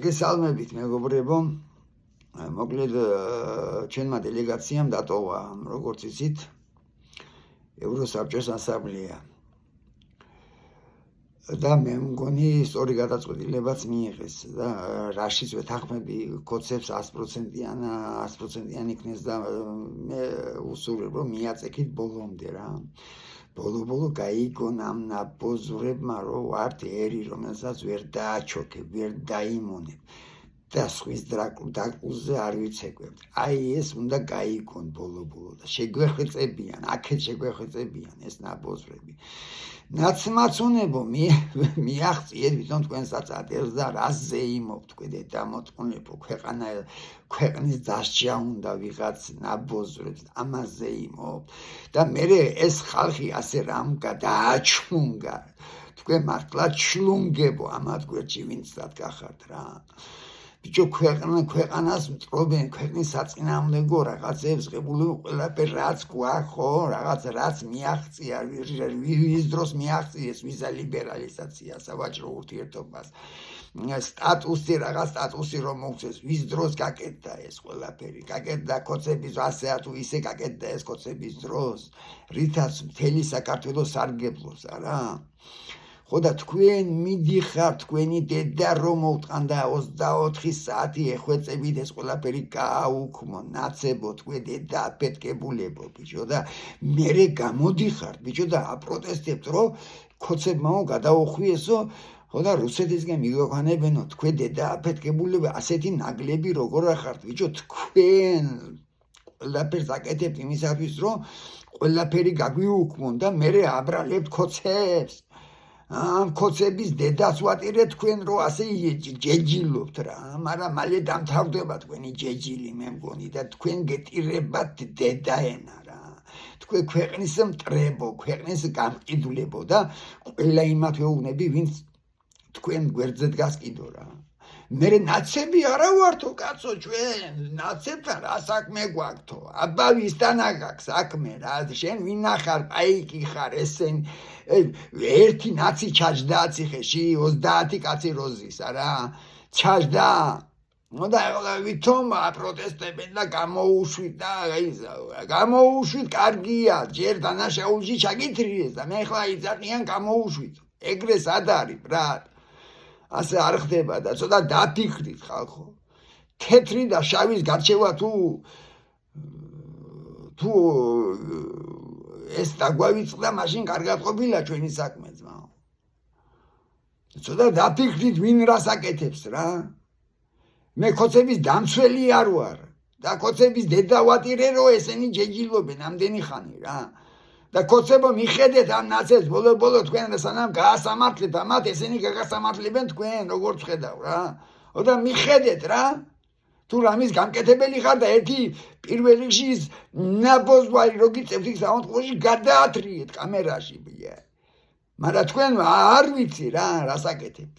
გესალმებით მეგობრებო, მოკლედ ჩვენმა დელეგაციამ დატოვა, როგორც იცით, ევროსაბჭოს ასამბლეა. და მე მგონი სწორი გადაწყვეტილებაც მიიღეს და რაშიც ვეთანხმები კოცებს 100%-იან იქნეს და მე უსურვებ რომ მიაწექით ბოლომდე რა. ბოლო გაიგონ ამ ნაბოზურებმა რომ ვართ ერი, რომელსაც ვერ დააჩოქებ, ვერ დაიმონებ და სხვის დაკლუზე არ ვიცეკვებთ. აი ეს უნდა გაიგონ ბოლო და შეგვეხვეწებიან, აქეთ შეგვეხვეწებიან ეს ნაბოზრები. ნაცმაცუნებო მიაღწიეთ ვითომ თქვენსაც ატელს და რას ზეიმობთ თქვენ დამოტყუნებო ქვეყნის დასჯა უნდა ვიღაც ნაბოზრებს ამას ზეიმობთ და მე ეს ხალხი ასე რამ გადააჩლუნგა თქვენ მართლა ჩლუნგებო ამათ გვერდში ვინცად გახართ რა ბიჭო ქვეყანას მტრობენ ქვეყნის საწინააღმდეგო რაღაცებს ღებულობ ყველაფერ რაც გვაქვს ხო რაც მიაღწია ვის დროს მიაღწიეს ვიზა ლიბერალიზაცია სავაჭრო ურთიერთობას სტატუსი რომ მოუწეს ვის დროს გაკეთდა ეს ყველაფერი გაკეთდა კოცების ასეა თუ ისე გაკეთდა ეს კოცების დროს რითაც მთელი საქართველოს სარგებლობს არა ხო და თქვენ მიდიხართ თქვენი დედა რომ მოვტყანდა 24 საათი ეხვეწებით ეს ყველაფერი გააუქმო ნაცებო თქვენ დედა აფეთკებულებო ბიჭო და მერე გამოდიხართ ბიჭო და აპროტესტებთ რომ კოცებმაო გადაუხვიესო ხო და რუსეთისგან მიგოქანებენო თქვენ დედა აფეთკებულები ასეთი ნაგლები როგორ ახართ ბიჭო თქვენ ყველაფერს აკეთებთ იმისათვის რომ ყველაფერი გაგვიუქმონ და მერე აბრალებთ კოცებს ამ კოცების დედას ვატირეთ თქვენ რო ასე ჯეჯილობთ რა მაგრამ მალე დამთავრდება თქვენი ჯეჯილი მე მგონი და თქვენ გეტირებათ დედაენა რა თქვენ ქვეყნის მტრებო ქვეყნის გამყიდვლებო და ყველა იმათ ვეუბნები ვინც თქვენ გვერდზე დგას კიდო რა მე ნაცები არა ვართო კაცო ჩვენ ნაცებთან რა საქმე გვაქვთო აბა ვისთან აქვს საქმე რა შენ ვინახარ პაიკი ხარ ესენ ერთი ნაცი ჩაჯდა ციხეში 30 კაცი როზის არა ჩაჯდა ნუ და ვითომ აპროტესტებენ და გამოუშვით და გამოუშვით კარგია ჯერ დანაშაულში ჩაგითრიეს და მე ხლა იცაყიან გამოუშვით ეგრეს არ არის ბრატ ასე არ ხდება და ცოტა დაფიქრით ხალხო თეთრი და შავის გარჩევა თუ ეს დაგვავიწყდა მაშინ კარგად ყოფილა ჩვენი საქმე ძმაო ცოტა დაფიქრით ვინ რას აკეთებს რა მე კოცების დამცველი არ ვარ და კოცების დედა ვატირე რომ ესენი ჯეჯილობენ ამდენი ხანი რა და კოცებო მიხედეთ ამ ნაცებს ბოლო თქვენ სანამ გაასამართლეთ ამათ ესენი გაგასამართლებენ თქვენ როგორც ხედავ რა და მიხედეთ რა თუ რამის გამკეთებელი ხარ და ერთი პირველ რიგში ის ნაბოზვარი რო გიწევთ იქ საავადმყოფოში გადაათრიეთ კამერაში ბიე მაგრამ თქვენ არ ვიცი რა რას აკეთებთ